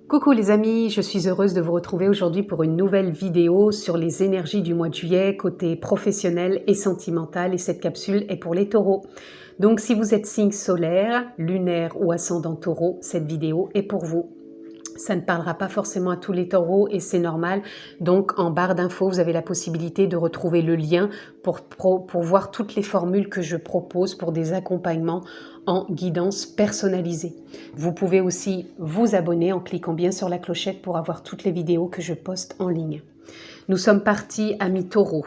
Coucou les amis, je suis heureuse de vous retrouver aujourd'hui pour une nouvelle vidéo sur les énergies du mois de juillet côté professionnel et sentimental, et cette capsule est pour les taureaux. Donc si vous êtes signe solaire, lunaire ou ascendant taureau, cette vidéo est pour vous. Ça ne parlera pas forcément à tous les taureaux et c'est normal. Donc en barre d'infos, vous avez la possibilité de retrouver le lien pour voir toutes les formules que je propose pour des accompagnements en guidance personnalisée. Vous pouvez aussi vous abonner en cliquant bien sur la clochette pour avoir toutes les vidéos que je poste en ligne. Nous sommes partis, amis taureaux,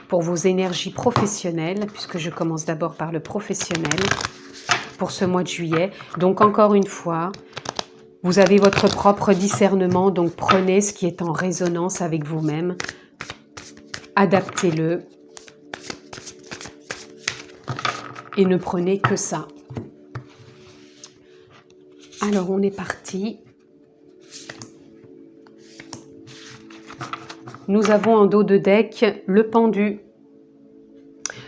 pour vos énergies professionnelles, puisque je commence d'abord par le professionnel pour ce mois de juillet. Donc encore une fois, vous avez votre propre discernement, donc prenez ce qui est en résonance avec vous-même, adaptez-le et ne prenez que ça. Alors on est parti. Nous avons en dos de deck le pendu.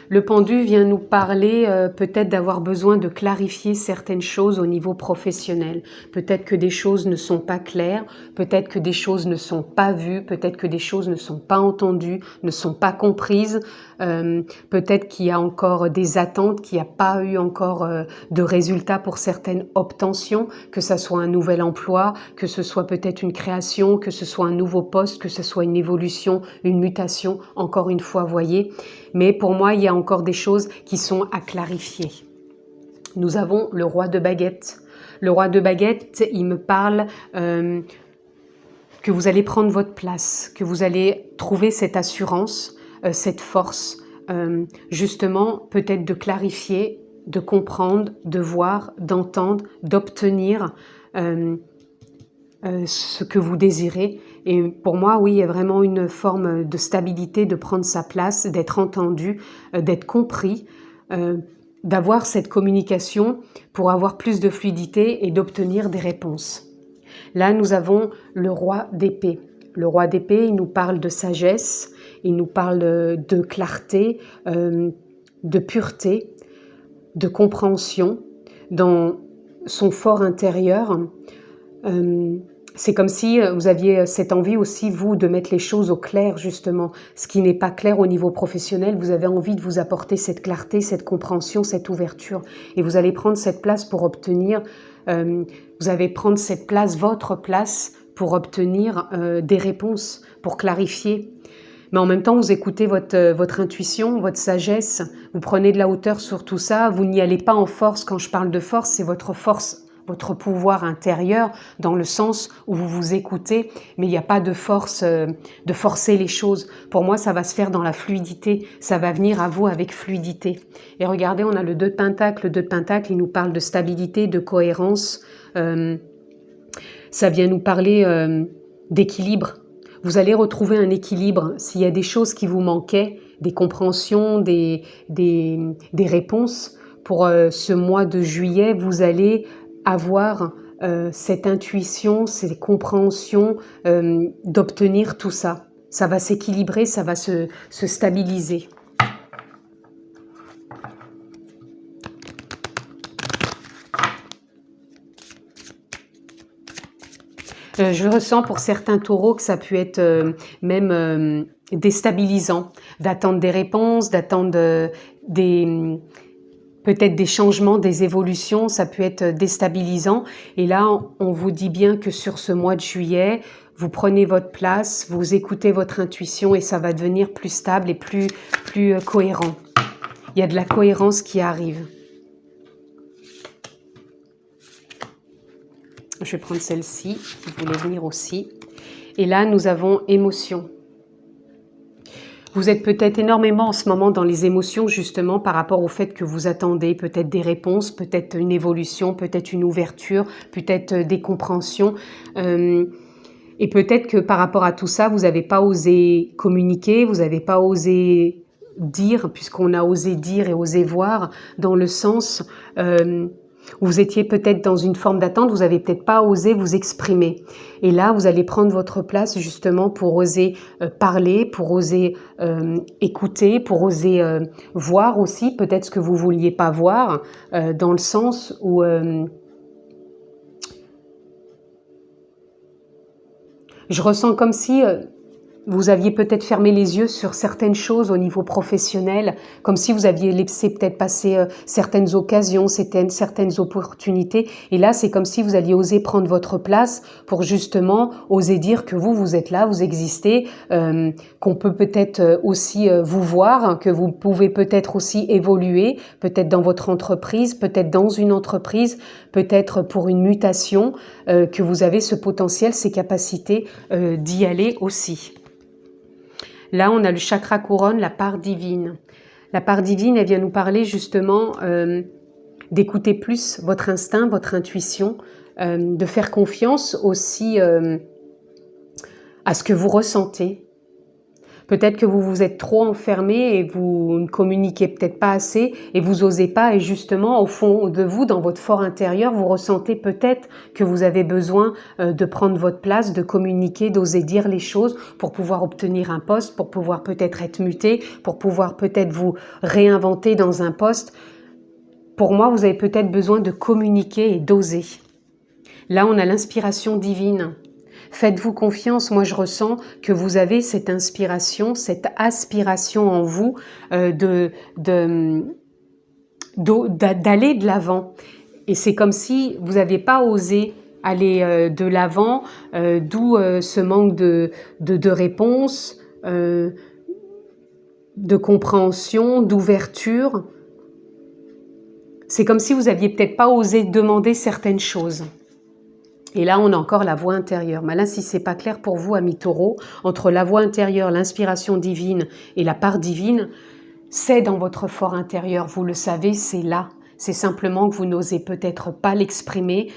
Le pendu vient nous parler peut-être d'avoir besoin de clarifier certaines choses au niveau professionnel. Peut-être que des choses ne sont pas claires, peut-être que des choses ne sont pas vues, peut-être que des choses ne sont pas entendues, ne sont pas comprises. Peut-être qu'il y a encore des attentes, qu'il n'y a pas eu encore de résultats pour certaines obtentions, que ce soit un nouvel emploi, que ce soit peut-être une création, que ce soit un nouveau poste, que ce soit une évolution, une mutation, encore une fois, voyez. Mais pour moi, il y a encore des choses qui sont à clarifier. Nous avons le roi de baguette. Le roi de baguette, il me parle que vous allez prendre votre place, que vous allez trouver cette assurance, cette force, justement peut-être de clarifier, de comprendre, de voir, d'entendre, d'obtenir ce que vous désirez. Et pour moi, oui, il y a vraiment une forme de stabilité, de prendre sa place, d'être entendu, d'être compris, d'avoir cette communication pour avoir plus de fluidité et d'obtenir des réponses. Là, nous avons le roi d'épée. Le roi d'épée, il nous parle de sagesse, il nous parle de clarté, de pureté, de compréhension dans son fort intérieur. C'est comme si vous aviez cette envie aussi, vous, de mettre les choses au clair, justement. Ce qui n'est pas clair au niveau professionnel, vous avez envie de vous apporter cette clarté, cette compréhension, cette ouverture. Et vous allez prendre cette place pour obtenir, vous allez prendre cette place, votre place, pour obtenir des réponses, pour clarifier. Mais en même temps, vous écoutez votre intuition, votre sagesse, vous prenez de la hauteur sur tout ça, vous n'y allez pas en force. Quand je parle de force, c'est votre force, votre pouvoir intérieur, dans le sens où vous vous écoutez, mais il n'y a pas de force de forcer les choses. Pour moi, ça va se faire dans la fluidité, ça va venir à vous avec fluidité. Et regardez, on a le 2 de Pentacle. Le 2 de Pentacle, il nous parle de stabilité, de cohérence. Ça vient nous parler d'équilibre. Vous allez retrouver un équilibre. S'il y a des choses qui vous manquaient, des compréhensions, des réponses, pour ce mois de juillet, vous allez avoir cette intuition, ces compréhensions d'obtenir tout ça. Ça va s'équilibrer, ça va se stabiliser. Je ressens pour certains taureaux que ça peut être même déstabilisant, d'attendre des réponses, d'attendre peut-être des changements, des évolutions, ça peut être déstabilisant. Et là, on vous dit bien que sur ce mois de juillet, vous prenez votre place, vous écoutez votre intuition et ça va devenir plus stable et plus cohérent. Il y a de la cohérence qui arrive. Je vais prendre celle-ci, qui voulait venir aussi. Et là, nous avons émotion. Vous êtes peut-être énormément en ce moment dans les émotions, justement, par rapport au fait que vous attendez peut-être des réponses, peut-être une évolution, peut-être une ouverture, peut-être des compréhensions. Et peut-être que par rapport à tout ça, vous n'avez pas osé communiquer, vous n'avez pas osé dire, puisqu'on a osé dire et osé voir, dans le sens où vous étiez peut-être dans une forme d'attente, vous n'avez peut-être pas osé vous exprimer. Et là, vous allez prendre votre place justement pour oser parler, pour oser écouter, pour oser voir aussi peut-être ce que vous ne vouliez pas voir, dans le sens où Je ressens comme si vous aviez peut-être fermé les yeux sur certaines choses au niveau professionnel, comme si vous aviez laissé peut-être passer certaines occasions, certaines opportunités. Et là, c'est comme si vous alliez oser prendre votre place pour justement oser dire que vous êtes là, vous existez, qu'on peut peut-être aussi vous voir, que vous pouvez peut-être aussi évoluer, peut-être dans votre entreprise, peut-être dans une entreprise, peut-être pour une mutation, que vous avez ce potentiel, ces capacités d'y aller aussi. Là, on a le chakra couronne, la part divine. La part divine, elle vient nous parler justement d'écouter plus votre instinct, votre intuition, de faire confiance aussi à ce que vous ressentez. Peut-être que vous vous êtes trop enfermé et vous ne communiquez peut-être pas assez et vous osez pas, et justement au fond de vous, dans votre fort intérieur, vous ressentez peut-être que vous avez besoin de prendre votre place, de communiquer, d'oser dire les choses pour pouvoir obtenir un poste, pour pouvoir peut-être être muté, pour pouvoir peut-être vous réinventer dans un poste. Pour moi, vous avez peut-être besoin de communiquer et d'oser. Là, on a l'inspiration divine. Faites-vous confiance, moi je ressens que vous avez cette inspiration, cette aspiration en vous d'aller de l'avant. Et c'est comme si vous n'aviez pas osé aller de l'avant, d'où ce manque de réponse, de compréhension, d'ouverture. C'est comme si vous n'aviez peut-être pas osé demander certaines choses. Et là, on a encore la voix intérieure. Mais là, si c'est pas clair pour vous, amis taureaux, entre la voix intérieure, l'inspiration divine et la part divine, c'est dans votre fort intérieur. Vous le savez, c'est là. C'est simplement que vous n'osez peut-être pas l'exprimer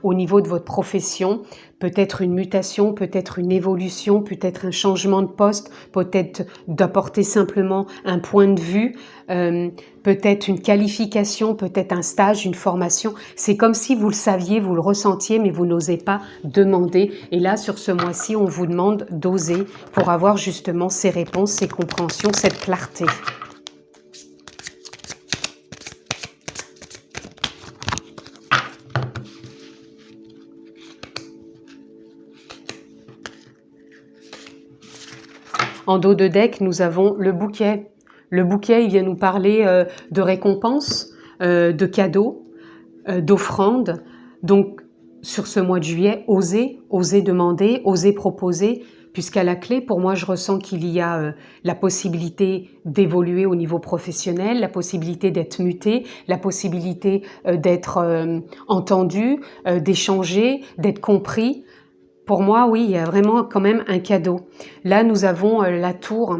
au niveau de votre profession. Peut-être une mutation, peut-être une évolution, peut-être un changement de poste, peut-être d'apporter simplement un point de vue, peut-être une qualification, peut-être un stage, une formation. C'est comme si vous le saviez, vous le ressentiez, mais vous n'osez pas demander. Et là, sur ce mois-ci, on vous demande d'oser pour avoir justement ces réponses, ces compréhensions, cette clarté. En dos de deck, nous avons le bouquet. Le bouquet, il vient nous parler de récompenses, de cadeaux, d'offrandes. Donc, sur ce mois de juillet, osez demander, osez proposer, puisqu'à la clé, pour moi, je ressens qu'il y a la possibilité d'évoluer au niveau professionnel, la possibilité d'être muté, la possibilité d'être entendu, d'échanger, d'être compris. Pour moi, oui, il y a vraiment quand même un cadeau. Là, nous avons la tour.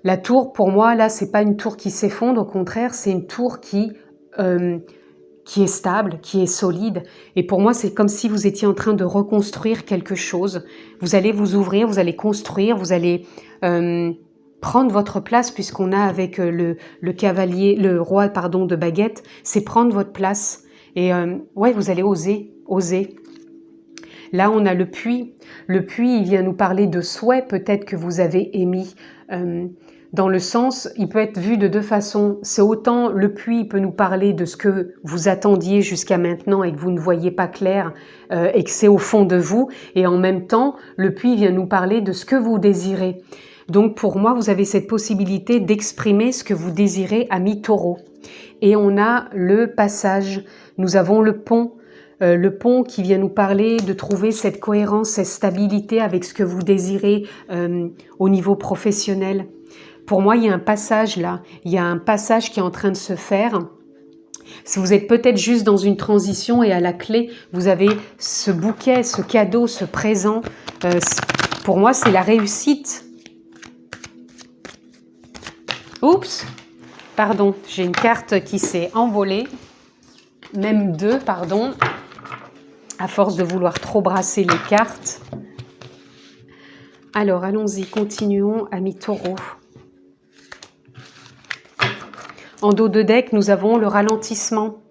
La tour, pour moi, là, c'est pas une tour qui s'effondre, au contraire, c'est une tour qui est stable, qui est solide. Et pour moi, c'est comme si vous étiez en train de reconstruire quelque chose. Vous allez vous ouvrir, vous allez construire, vous allez prendre votre place, puisqu'on a avec le cavalier, le roi, pardon, de baguette, c'est prendre votre place. Et ouais, vous allez oser. Là, on a le puits. Le puits, il vient nous parler de souhaits peut-être que vous avez émis. Dans le sens, il peut être vu de deux façons. C'est autant le puits peut nous parler de ce que vous attendiez jusqu'à maintenant et que vous ne voyez pas clair et que c'est au fond de vous. Et en même temps, le puits vient nous parler de ce que vous désirez. Donc pour moi, vous avez cette possibilité d'exprimer ce que vous désirez, amis taureaux. Et on a le passage. Nous avons le pont. Le pont qui vient nous parler de trouver cette cohérence, cette stabilité avec ce que vous désirez au niveau professionnel. Pour moi, il y a un passage là, il y a un passage qui est en train de se faire. Si vous êtes peut-être juste dans une transition et à la clé, vous avez ce bouquet, ce cadeau, ce présent. Pour moi, c'est la réussite. Oups, pardon, j'ai une carte qui s'est envolée. Même deux, pardon. À force de vouloir trop brasser les cartes. Alors, allons-y, continuons, amis taureaux. En dos de deck, nous avons le ralentissement.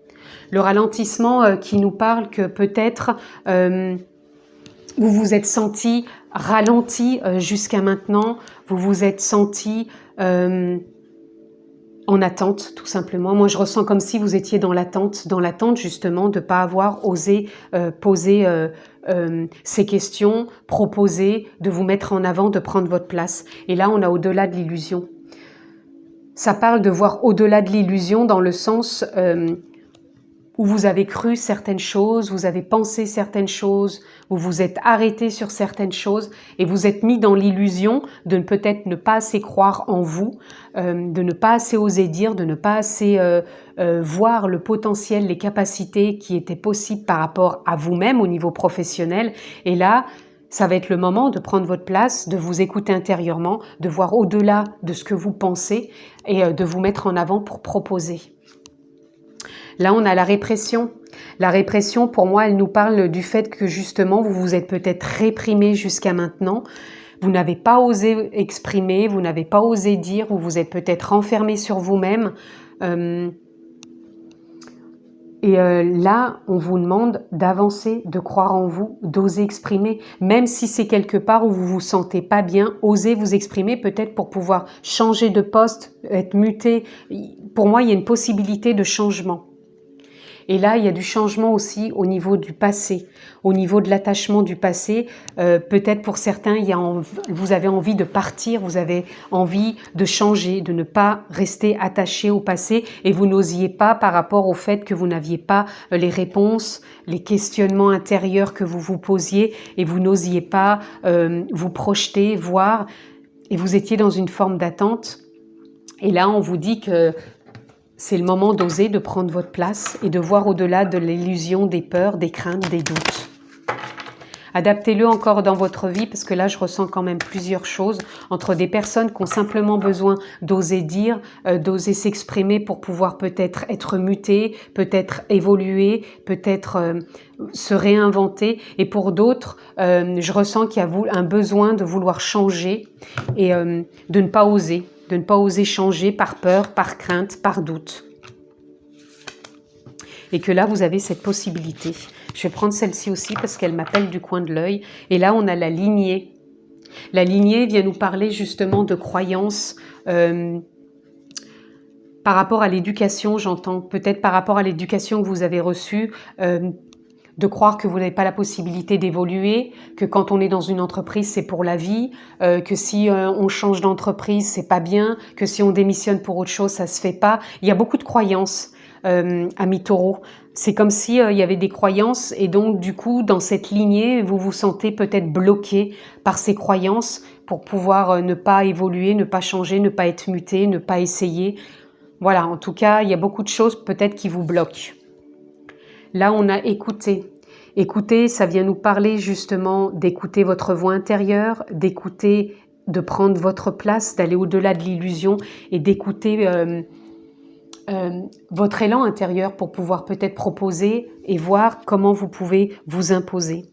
Le ralentissement qui nous parle que peut-être vous vous êtes senti ralenti jusqu'à maintenant, vous vous êtes senti en attente, tout simplement. Moi, je ressens comme si vous étiez dans l'attente justement de ne pas avoir osé poser ces questions, proposer, de vous mettre en avant, de prendre votre place. Et là, on a au-delà de l'illusion. Ça parle de voir au-delà de l'illusion dans le sens où vous avez cru certaines choses, vous avez pensé certaines choses, vous vous êtes arrêté sur certaines choses et vous êtes mis dans l'illusion de peut-être ne pas assez croire en vous, de ne pas assez oser dire, de ne pas assez voir le potentiel, les capacités qui étaient possibles par rapport à vous-même au niveau professionnel. Et là, ça va être le moment de prendre votre place, de vous écouter intérieurement, de voir au-delà de ce que vous pensez et de vous mettre en avant pour proposer. Là, on a la répression. La répression, pour moi, elle nous parle du fait que justement, vous vous êtes peut-être réprimé jusqu'à maintenant. Vous n'avez pas osé exprimer, vous n'avez pas osé dire, vous vous êtes peut-être renfermé sur vous-même. Là, on vous demande d'avancer, de croire en vous, d'oser exprimer. Même si c'est quelque part où vous vous sentez pas bien, osez vous exprimer peut-être pour pouvoir changer de poste, être muté. Pour moi, il y a une possibilité de changement. Et là, il y a du changement aussi au niveau du passé, au niveau de l'attachement du passé. Peut-être pour certains, vous avez envie de partir, vous avez envie de changer, de ne pas rester attaché au passé et vous n'osiez pas par rapport au fait que vous n'aviez pas les réponses, les questionnements intérieurs que vous vous posiez et vous n'osiez pas vous projeter, voir et vous étiez dans une forme d'attente. Et là, on vous dit que c'est le moment d'oser, de prendre votre place et de voir au-delà de l'illusion, des peurs, des craintes, des doutes. Adaptez-le encore dans votre vie parce que là, je ressens quand même plusieurs choses entre des personnes qui ont simplement besoin d'oser dire, d'oser s'exprimer pour pouvoir peut-être être mutées, peut-être évoluer, peut-être se réinventer. Et pour d'autres, je ressens qu'il y a un besoin de vouloir changer et de ne pas oser. De ne pas oser changer par peur, par crainte, par doute. Et que là, vous avez cette possibilité. Je vais prendre celle-ci aussi parce qu'elle m'appelle du coin de l'œil. Et là, on a la lignée. La lignée vient nous parler justement de croyances par rapport à l'éducation, j'entends. Peut-être par rapport à l'éducation que vous avez reçue. De croire que vous n'avez pas la possibilité d'évoluer, que quand on est dans une entreprise, c'est pour la vie, que si on change d'entreprise, c'est pas bien, que si on démissionne pour autre chose, ça se fait pas. Il y a beaucoup de croyances, amis taureaux. C'est comme si il y avait des croyances et donc du coup, dans cette lignée, vous vous sentez peut-être bloqué par ces croyances pour pouvoir ne pas évoluer, ne pas changer, ne pas être muté, ne pas essayer. Voilà, en tout cas, il y a beaucoup de choses peut-être qui vous bloquent. Là, on a écouté. Écouter, ça vient nous parler justement d'écouter votre voix intérieure, d'écouter, de prendre votre place, d'aller au-delà de l'illusion et d'écouter votre élan intérieur pour pouvoir peut-être proposer et voir comment vous pouvez vous imposer.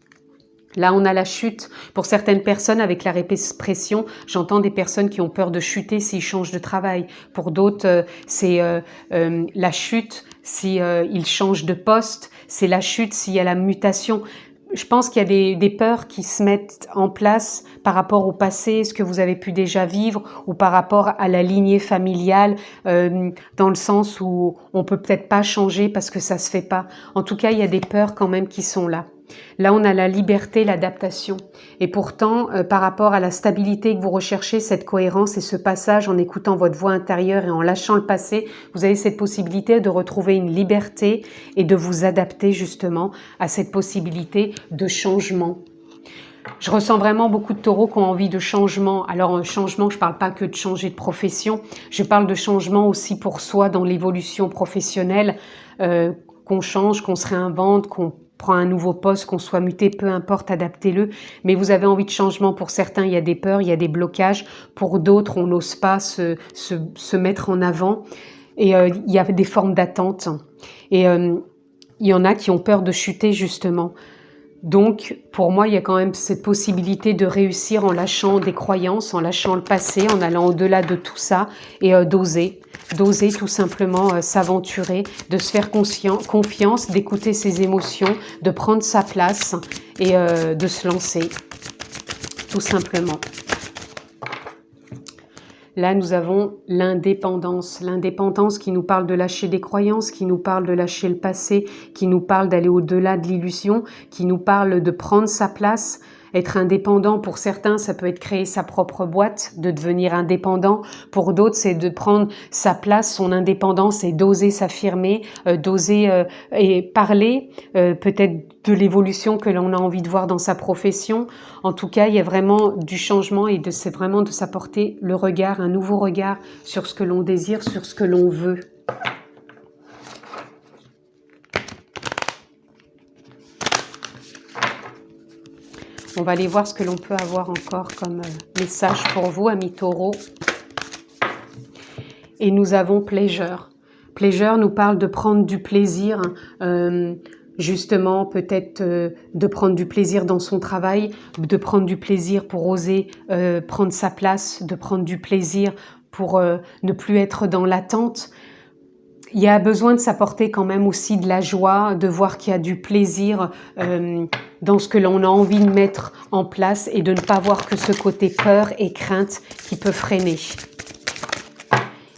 Là, on a la chute. Pour certaines personnes, avec la répression, j'entends des personnes qui ont peur de chuter s'ils changent de travail. Pour d'autres, c'est la chute s'ils changent de poste. C'est la chute s'il y a la mutation. Je pense qu'il y a des peurs qui se mettent en place par rapport au passé, ce que vous avez pu déjà vivre, ou par rapport à la lignée familiale, dans le sens où on peut peut-être pas changer parce que ça se fait pas. En tout cas, il y a des peurs quand même qui sont là. Là, on a la liberté, l'adaptation. Et pourtant, par rapport à la stabilité que vous recherchez, cette cohérence et ce passage en écoutant votre voix intérieure et en lâchant le passé, vous avez cette possibilité de retrouver une liberté et de vous adapter justement à cette possibilité de changement. Je ressens vraiment beaucoup de taureaux qui ont envie de changement. Alors, changement, je ne parle pas que de changer de profession. Je parle de changement aussi pour soi dans l'évolution professionnelle, qu'on change, qu'on se réinvente, qu'on prend un nouveau poste, qu'on soit muté, peu importe, adaptez-le. Mais vous avez envie de changement. Pour certains, il y a des peurs, il y a des blocages. Pour d'autres, on n'ose pas se mettre en avant. Et il y a des formes d'attente. Et il y en a qui ont peur de chuter, justement. Donc, pour moi, il y a quand même cette possibilité de réussir en lâchant des croyances, en lâchant le passé, en allant au-delà de tout ça et d'oser tout simplement s'aventurer, de se faire confiance, d'écouter ses émotions, de prendre sa place et de se lancer, tout simplement. Là, nous avons l'indépendance. L'indépendance qui nous parle de lâcher des croyances, qui nous parle de lâcher le passé, qui nous parle d'aller au-delà de l'illusion, qui nous parle de prendre sa place. Être indépendant, pour certains, ça peut être créer sa propre boîte, de devenir indépendant. Pour d'autres, c'est de prendre sa place, son indépendance et d'oser s'affirmer, d'oser et parler, peut-être de l'évolution que l'on a envie de voir dans sa profession. En tout cas, il y a vraiment du changement et c'est vraiment de s'apporter le regard, un nouveau regard sur ce que l'on désire, sur ce que l'on veut. On va aller voir ce que l'on peut avoir encore comme message pour vous, amis taureaux. Et nous avons pleasure. Pleasure nous parle de prendre du plaisir, justement peut-être de prendre du plaisir dans son travail, de prendre du plaisir pour oser prendre sa place, de prendre du plaisir pour ne plus être dans l'attente. Il y a besoin de s'apporter quand même aussi de la joie, de voir qu'il y a du plaisir dans ce que l'on a envie de mettre en place et de ne pas voir que ce côté peur et crainte qui peut freiner.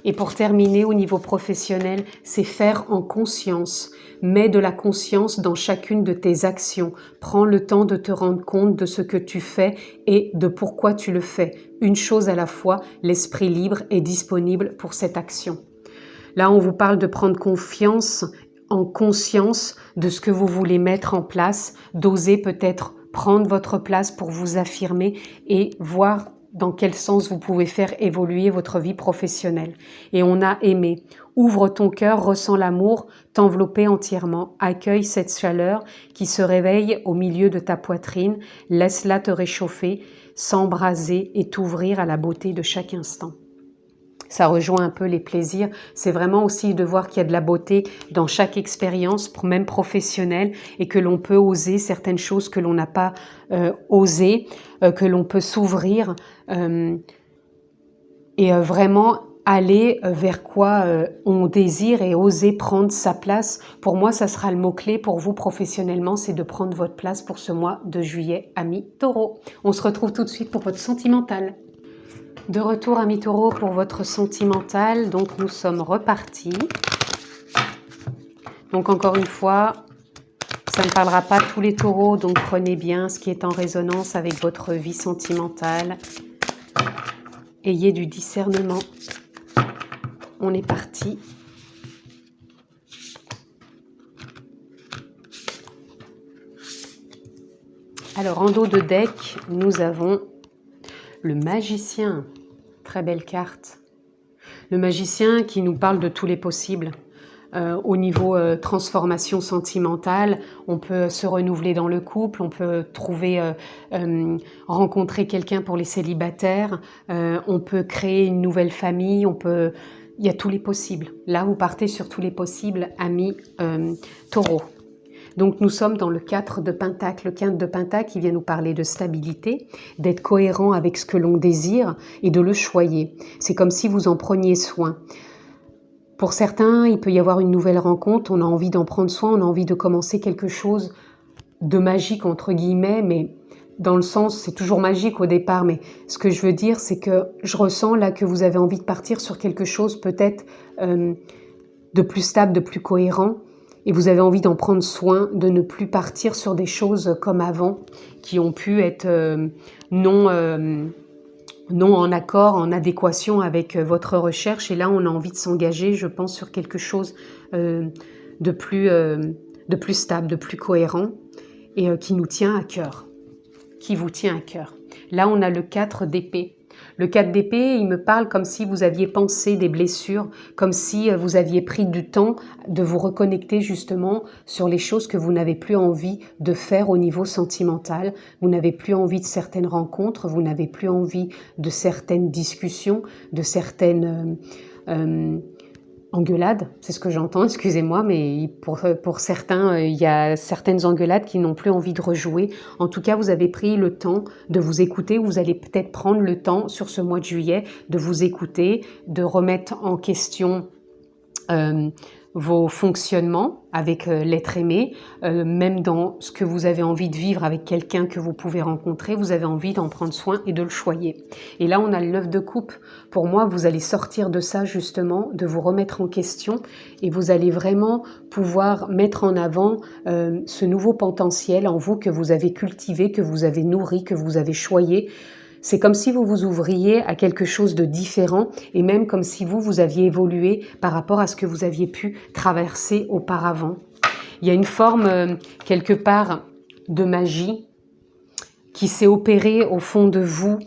Et pour terminer, au niveau professionnel, c'est faire en conscience. Mets de la conscience dans chacune de tes actions. Prends le temps de te rendre compte de ce que tu fais et de pourquoi tu le fais. Une chose à la fois, l'esprit libre est disponible pour cette action. Là, on vous parle de prendre confiance, en conscience de ce que vous voulez mettre en place, d'oser peut-être prendre votre place pour vous affirmer et voir dans quel sens vous pouvez faire évoluer votre vie professionnelle. Et on a aimé. Ouvre ton cœur, ressens l'amour, t'envelopper entièrement. Accueille cette chaleur qui se réveille au milieu de ta poitrine. Laisse-la te réchauffer, s'embraser et t'ouvrir à la beauté de chaque instant. Ça rejoint un peu les plaisirs. C'est vraiment aussi de voir qu'il y a de la beauté dans chaque expérience, même professionnelle, et que l'on peut oser certaines choses que l'on n'a pas osé, que l'on peut s'ouvrir et vraiment aller vers quoi on désire et oser prendre sa place. Pour moi, ça sera le mot-clé pour vous professionnellement, c'est de prendre votre place pour ce mois de juillet, amis taureaux. On se retrouve tout de suite pour votre sentimental. De retour, amis taureaux, pour votre sentimental. Donc, nous sommes repartis. Donc, encore une fois, ça ne parlera pas tous les taureaux. Donc, prenez bien ce qui est en résonance avec votre vie sentimentale. Ayez du discernement. On est parti. Alors, en dos de deck, nous avons le magicien. Très belle carte. Le magicien qui nous parle de tous les possibles. Au niveau transformation sentimentale, on peut se renouveler dans le couple, on peut trouver, rencontrer quelqu'un pour les célibataires, on peut créer une nouvelle famille, il y a tous les possibles. Là, vous partez sur tous les possibles, amis taureaux. Donc, nous sommes dans le 4 de Pentacle. Le 4 de Pentacle qui vient nous parler de stabilité, d'être cohérent avec ce que l'on désire et de le choyer. C'est comme si vous en preniez soin. Pour certains, il peut y avoir une nouvelle rencontre, on a envie d'en prendre soin, on a envie de commencer quelque chose de magique, entre guillemets, mais dans le sens, c'est toujours magique au départ, mais ce que je veux dire, c'est que je ressens là que vous avez envie de partir sur quelque chose peut-être de plus stable, de plus cohérent, et vous avez envie d'en prendre soin, de ne plus partir sur des choses comme avant, qui ont pu être non en accord, en adéquation avec votre recherche. Et là, on a envie de s'engager, je pense, sur quelque chose de plus stable, de plus cohérent, et qui nous tient à cœur, qui vous tient à cœur. Là, on a le 4 d'épée. Le 4 d'épée, il me parle comme si vous aviez pensé des blessures, comme si vous aviez pris du temps de vous reconnecter justement sur les choses que vous n'avez plus envie de faire au niveau sentimental. Vous n'avez plus envie de certaines rencontres, vous n'avez plus envie de certaines discussions, de certaines engueulades, c'est ce que j'entends, excusez-moi, mais pour certains, il y a certaines engueulades qui n'ont plus envie de rejouer. En tout cas, vous avez pris le temps de vous écouter, vous allez peut-être prendre le temps sur ce mois de juillet de vous écouter, de remettre en question vos fonctionnements avec l'être aimé, même dans ce que vous avez envie de vivre avec quelqu'un que vous pouvez rencontrer, vous avez envie d'en prendre soin et de le choyer. Et là, on a le 9 de coupe. Pour moi, vous allez sortir de ça justement, de vous remettre en question et vous allez vraiment pouvoir mettre en avant ce nouveau potentiel en vous que vous avez cultivé, que vous avez nourri, que vous avez choyé. C'est comme si vous vous ouvriez à quelque chose de différent et même comme si vous aviez évolué par rapport à ce que vous aviez pu traverser auparavant. Il y a une forme, quelque part, de magie qui s'est opérée au fond de vous,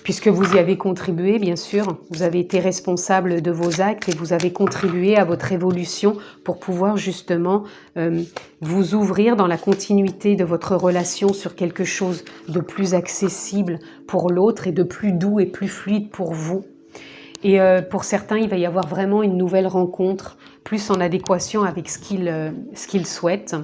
puisque vous y avez contribué, bien sûr. Vous avez été responsable de vos actes et vous avez contribué à votre évolution pour pouvoir justement vous ouvrir dans la continuité de votre relation sur quelque chose de plus accessible pour l'autre et de plus doux et plus fluide pour vous. Et pour certains, il va y avoir vraiment une nouvelle rencontre, plus en adéquation avec ce qu'ils souhaitent.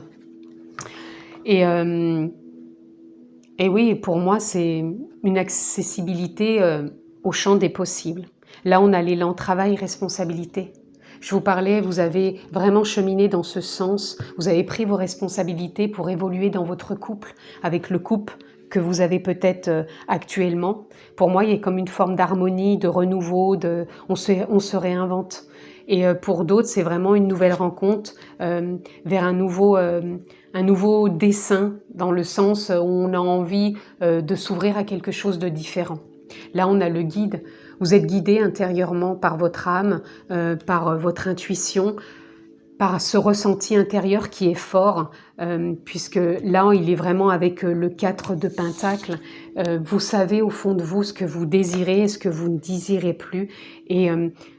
Et oui, pour moi, c'est une accessibilité au champ des possibles. Là, on a l'élan travail, responsabilité. Je vous parlais, vous avez vraiment cheminé dans ce sens. Vous avez pris vos responsabilités pour évoluer dans votre couple, avec le couple que vous avez peut-être actuellement. Pour moi, il y a comme une forme d'harmonie, de renouveau, on se réinvente. Et pour d'autres, c'est vraiment une nouvelle rencontre vers un nouveau dessin, dans le sens où on a envie de s'ouvrir à quelque chose de différent. Là, on a le guide. Vous êtes guidé intérieurement par votre âme, par votre intuition, par ce ressenti intérieur qui est fort, puisque là, il est vraiment avec le 4 de Pentacle. Vous savez au fond de vous ce que vous désirez et ce que vous ne désirez plus. Et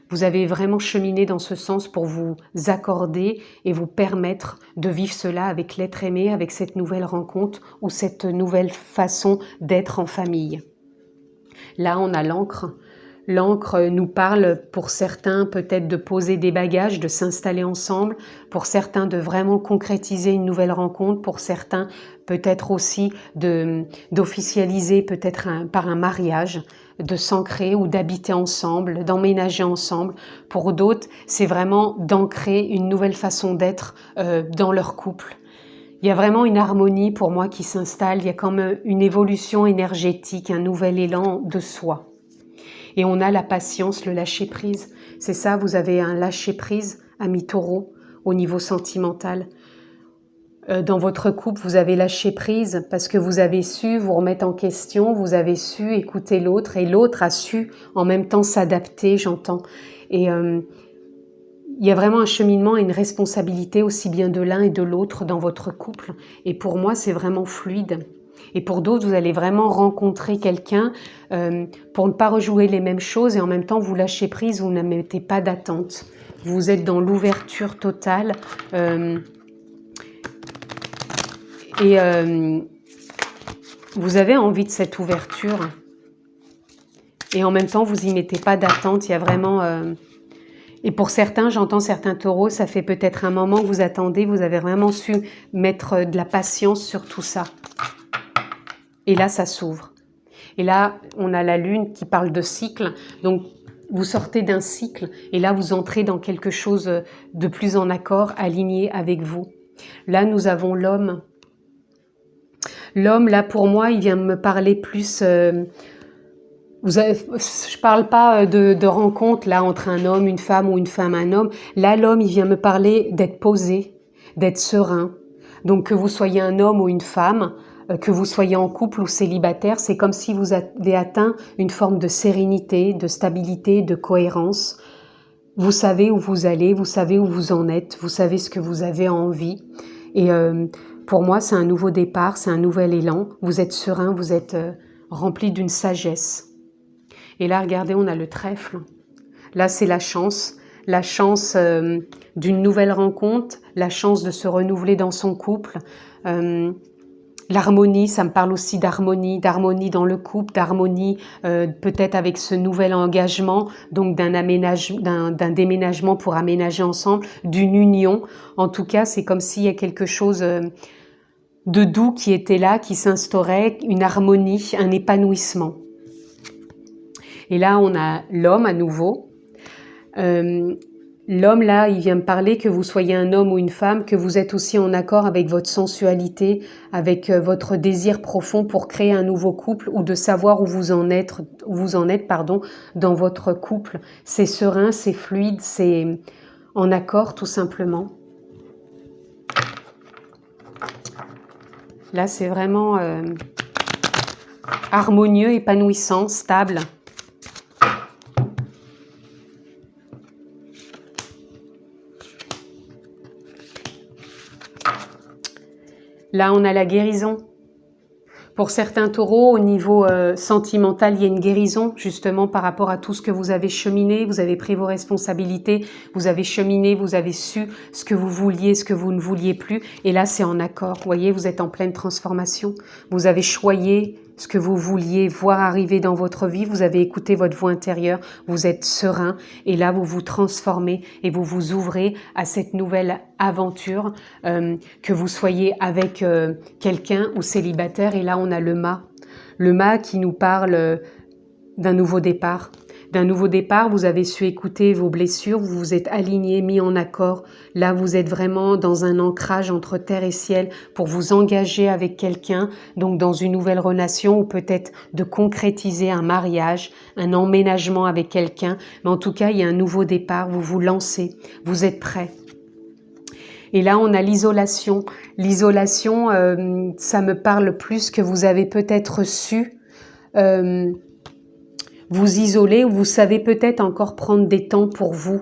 vous avez vraiment cheminé dans ce sens pour vous accorder et vous permettre de vivre cela avec l'être aimé, avec cette nouvelle rencontre ou cette nouvelle façon d'être en famille. Là, on a l'encre. L'encre nous parle pour certains peut-être de poser des bagages, de s'installer ensemble, pour certains de vraiment concrétiser une nouvelle rencontre, pour certains peut-être aussi d'officialiser peut-être par un mariage, de s'ancrer ou d'habiter ensemble, d'emménager ensemble. Pour d'autres, c'est vraiment d'ancrer une nouvelle façon d'être dans leur couple. Il y a vraiment une harmonie pour moi qui s'installe, il y a comme une évolution énergétique, un nouvel élan de soi. Et on a la patience, le lâcher-prise. C'est ça, vous avez un lâcher-prise, ami Taureau, au niveau sentimental. Dans votre couple, vous avez lâché prise parce que vous avez su vous remettre en question, vous avez su écouter l'autre et l'autre a su en même temps s'adapter, j'entends. Et il y a vraiment un cheminement et une responsabilité aussi bien de l'un et de l'autre dans votre couple. Et pour moi, c'est vraiment fluide. Et pour d'autres, vous allez vraiment rencontrer quelqu'un pour ne pas rejouer les mêmes choses et en même temps vous lâchez prise, vous ne mettez pas d'attente. Vous êtes dans l'ouverture totale et vous avez envie de cette ouverture et en même temps vous n'y mettez pas d'attente. Il y a vraiment... Et pour certains, j'entends certains taureaux, ça fait peut-être un moment que vous attendez, vous avez vraiment su mettre de la patience sur tout ça. Et là, ça s'ouvre. Et là, on a la lune qui parle de cycle. Donc, vous sortez d'un cycle et là, vous entrez dans quelque chose de plus en accord, aligné avec vous. Là, nous avons l'homme. L'homme, là, pour moi, il vient me parler plus... je parle pas de rencontre, là, entre un homme, une femme ou une femme, un homme. Là, l'homme, il vient me parler d'être posé, d'être serein. Donc, que vous soyez un homme ou une femme... que vous soyez en couple ou célibataire, c'est comme si vous avez atteint une forme de sérénité, de stabilité, de cohérence. Vous savez où vous allez, vous savez où vous en êtes, vous savez ce que vous avez envie. Et pour moi, c'est un nouveau départ, c'est un nouvel élan. Vous êtes serein, vous êtes rempli d'une sagesse. Et là, regardez, on a le trèfle. Là, c'est la chance d'une nouvelle rencontre, la chance de se renouveler dans son couple. L'harmonie, ça me parle aussi d'harmonie dans le couple, d'harmonie peut-être avec ce nouvel engagement, donc d'un déménagement pour aménager ensemble, d'une union. En tout cas, c'est comme s'il y a quelque chose de doux qui était là, qui s'instaurait, une harmonie, un épanouissement. Et là, on a l'homme à nouveau. l'homme là, il vient me parler que vous soyez un homme ou une femme, que vous êtes aussi en accord avec votre sensualité, avec votre désir profond pour créer un nouveau couple ou de savoir où vous en êtes, dans votre couple. C'est serein, c'est fluide, c'est en accord tout simplement. Là, c'est vraiment harmonieux, épanouissant, stable. Là, on a la guérison. Pour certains taureaux, au niveau sentimental, il y a une guérison, justement, par rapport à tout ce que vous avez cheminé. Vous avez pris vos responsabilités, vous avez cheminé, vous avez su ce que vous vouliez, ce que vous ne vouliez plus. Et là, c'est en accord. Vous voyez, vous êtes en pleine transformation. Vous avez choyé ce que vous vouliez voir arriver dans votre vie. Vous avez écouté votre voix intérieure. Vous êtes serein. Et là, vous vous transformez et vous vous ouvrez à cette nouvelle aventure, que vous soyez avec quelqu'un ou célibataire. Et là, on a le mât qui nous parle d'un nouveau départ. D'un nouveau départ, vous avez su écouter vos blessures, vous vous êtes aligné, mis en accord. Là, vous êtes vraiment dans un ancrage entre terre et ciel pour vous engager avec quelqu'un, donc dans une nouvelle relation ou peut-être de concrétiser un mariage, un emménagement avec quelqu'un. Mais en tout cas, il y a un nouveau départ, vous vous lancez, vous êtes prêts. Et là, on a l'isolation. L'isolation, ça me parle plus que vous avez peut-être su vous isoler ou vous savez peut-être encore prendre des temps pour vous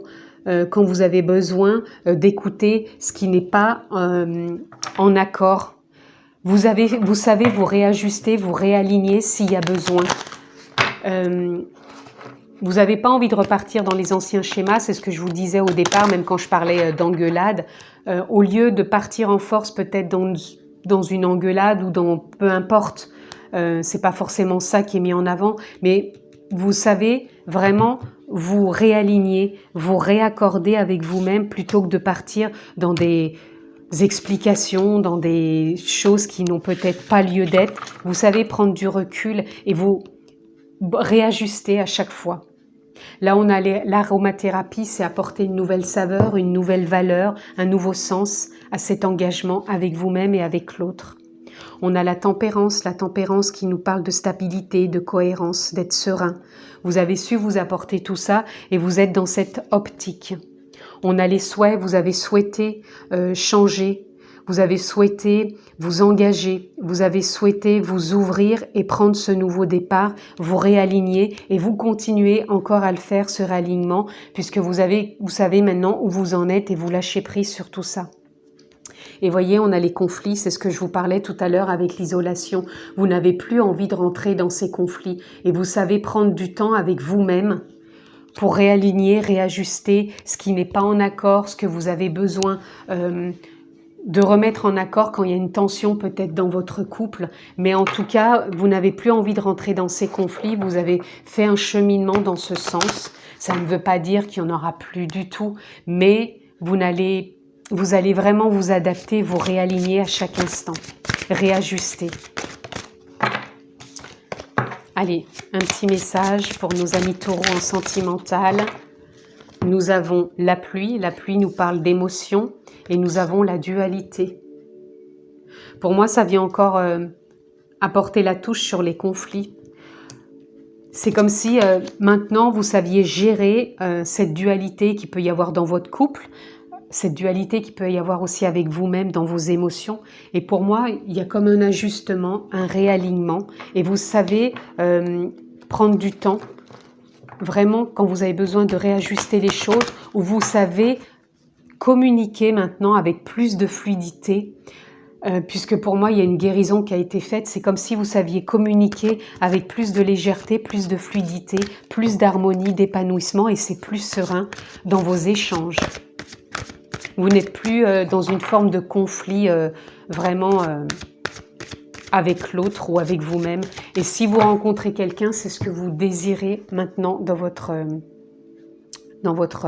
quand vous avez besoin d'écouter ce qui n'est pas en accord. Vous savez vous réajuster, vous réaligner s'il y a besoin. Vous n'avez pas envie de repartir dans les anciens schémas, c'est ce que je vous disais au départ, même quand je parlais d'engueulade. Au lieu de partir en force peut-être dans une engueulade ou dans peu importe, c'est pas forcément ça qui est mis en avant, mais vous savez vraiment vous réaligner, vous réaccorder avec vous-même plutôt que de partir dans des explications, dans des choses qui n'ont peut-être pas lieu d'être. Vous savez prendre du recul et vous réajuster à chaque fois. Là, on a l'aromathérapie, c'est apporter une nouvelle saveur, une nouvelle valeur, un nouveau sens à cet engagement avec vous-même et avec l'autre. On a la tempérance qui nous parle de stabilité, de cohérence, d'être serein. Vous avez su vous apporter tout ça et vous êtes dans cette optique. On a les souhaits, vous avez souhaité changer, vous avez souhaité vous engager, vous avez souhaité vous ouvrir et prendre ce nouveau départ, vous réaligner et vous continuez encore à le faire, ce réalignement, puisque vous savez maintenant où vous en êtes et vous lâchez prise sur tout ça. Et voyez, on a les conflits, c'est ce que je vous parlais tout à l'heure avec l'isolation. Vous n'avez plus envie de rentrer dans ces conflits et vous savez prendre du temps avec vous-même pour réaligner, réajuster ce qui n'est pas en accord, ce que vous avez besoin de remettre en accord quand il y a une tension peut-être dans votre couple. Mais en tout cas, vous n'avez plus envie de rentrer dans ces conflits, vous avez fait un cheminement dans ce sens. Ça ne veut pas dire qu'il n'y en aura plus du tout, mais vous allez vraiment vous adapter, vous réaligner à chaque instant, réajuster. Allez, un petit message pour nos amis taureaux en sentimental. Nous avons la pluie nous parle d'émotion et nous avons la dualité. Pour moi, ça vient encore apporter la touche sur les conflits. C'est comme si maintenant vous saviez gérer cette dualité qui peut y avoir dans votre couple, cette dualité qui peut y avoir aussi avec vous-même dans vos émotions. Et pour moi, il y a comme un ajustement, un réalignement. Et vous savez prendre du temps, vraiment quand vous avez besoin de réajuster les choses, où vous savez communiquer maintenant avec plus de fluidité. Puisque pour moi, il y a une guérison qui a été faite. C'est comme si vous saviez communiquer avec plus de légèreté, plus de fluidité, plus d'harmonie, d'épanouissement, et c'est plus serein dans vos échanges. Vous n'êtes plus dans une forme de conflit vraiment avec l'autre ou avec vous-même. Et si vous rencontrez quelqu'un, c'est ce que vous désirez maintenant dans votre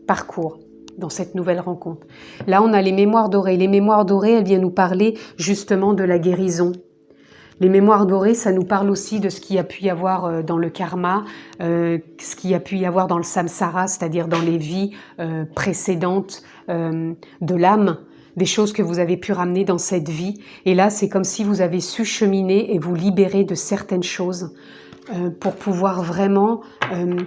parcours, dans cette nouvelle rencontre. Là, on a les mémoires dorées. Les mémoires dorées, elles viennent nous parler justement de la guérison. Les mémoires dorées, ça nous parle aussi de ce qu'il y a pu y avoir dans le karma, ce qu'il y a pu y avoir dans le samsara, c'est-à-dire dans les vies précédentes de l'âme, des choses que vous avez pu ramener dans cette vie. Et là, c'est comme si vous avez su cheminer et vous libérer de certaines choses pour pouvoir vraiment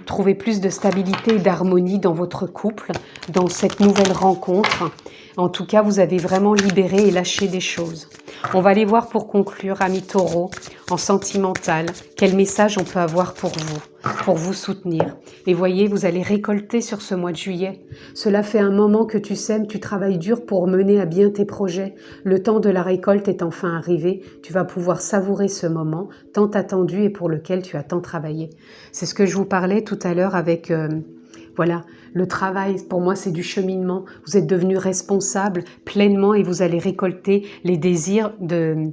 trouver plus de stabilité et d'harmonie dans votre couple, dans cette nouvelle rencontre. En tout cas, vous avez vraiment libéré et lâché des choses. On va aller voir pour conclure, amis taureaux, en sentimental, quel message on peut avoir pour vous soutenir. Et voyez, vous allez récolter sur ce mois de juillet. Cela fait un moment que tu sèmes, tu travailles dur pour mener à bien tes projets. Le temps de la récolte est enfin arrivé. Tu vas pouvoir savourer ce moment tant attendu et pour lequel tu as tant travaillé. C'est ce que je vous parlais tout à l'heure avec... Voilà, le travail, pour moi, c'est du cheminement. Vous êtes devenu responsable pleinement et vous allez récolter les désirs de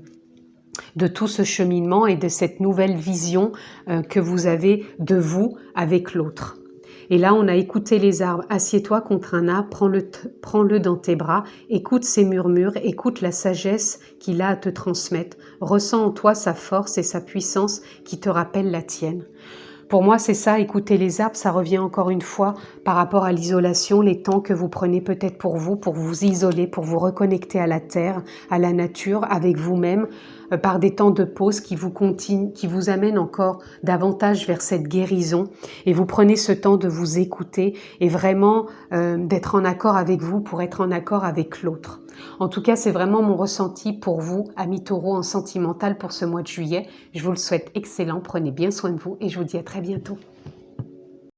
tout ce cheminement et de cette nouvelle vision que vous avez de vous avec l'autre. Et là, on a écouté les arbres. Assieds-toi contre un arbre, prends-le dans tes bras, écoute ses murmures, écoute la sagesse qu'il a à te transmettre. Ressens en toi sa force et sa puissance qui te rappellent la tienne. Pour moi, c'est ça, écouter les arbres, ça revient encore une fois par rapport à l'isolation, les temps que vous prenez peut-être pour vous isoler, pour vous reconnecter à la terre, à la nature, avec vous-même, par des temps de pause qui vous amènent encore davantage vers cette guérison. Et vous prenez ce temps de vous écouter et vraiment d'être en accord avec vous pour être en accord avec l'autre. En tout cas, c'est vraiment mon ressenti pour vous, amis taureaux en sentimental pour ce mois de juillet. Je vous le souhaite excellent, prenez bien soin de vous et je vous dis à très bientôt.